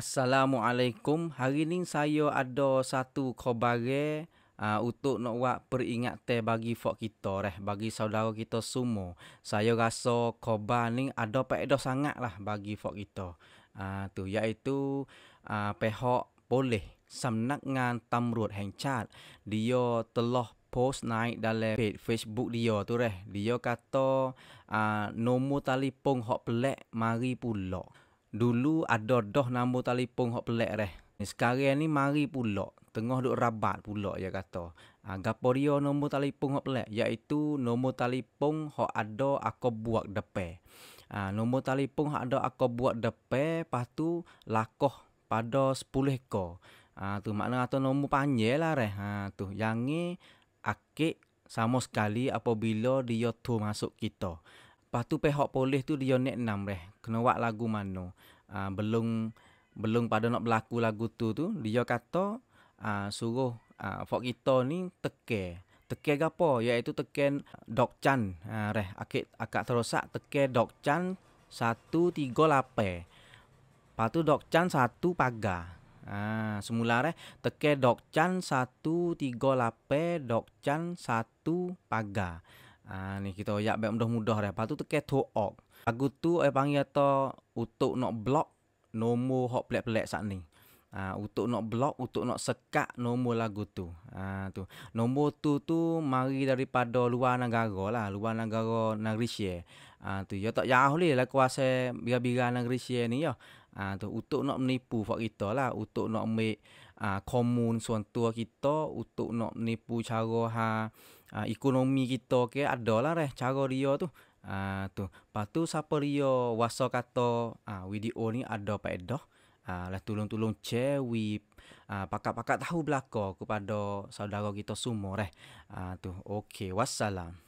Assalamualaikum. Hari ni saya ada satu khabar untuk nak buat peringatan bagi fok kita bagi saudara kita semua. Saya rasa khabar ni ada faedah sangatlah bagi fok kita. Iaitu pihak polis Samnakngan Tamrut Heng Chat dia telah post naik dalam page Facebook dia tu Dia kata nombor telefon hok pelik mari pula. Dulu ada dah nombor telefon hok pelik Sekarang ni mari pula. Tengah duk rabat pula dia kata. Gapo dia nombor telefon hok pelik iaitu nombor telefon hok ada aku buat depan. Nombor telefon hok ada aku buat depan lepas tu lakoh pada 10 ekor. Tu makna atau nombor panjang lah tu jangan akik sama sekali apabila dia tu masuk kita. Lepas tu pihak polis tu dia neknam kena buat lagu mana. Belum pada nak berlaku lagu tu dia kata suruh fok kita ni teken gapo iaitu teken dokcan akak terosak teken dokcan 138. Lepas tu dokcan 1 pagar. Semula teken dokcan 138 dokcan 1 pagar. Ni kita oyak baik mudah-mudah Lepas tu teken took. Lagu tu panggil atau untuk nak blok nombor hok pelik-pelik sat ni. Untuk nak blok, untuk nak sekat nombor lagu tu. Nombor tu mari daripada luar negara luar negara negeri Syekh. Ya tak jauh lah kuasa bira-bira negeri Syekh ni ya. Untuk nak menipu fak kita untuk nak ambil komun suantua kita, untuk nak menipu cara ekonomi kita adalah cara dia tu. Lepas tu siapa dia wasa kata video ni ada faedah. Tolong share pakat-pakat tahu belaka kepada saudara kita semua Okey, wassalam.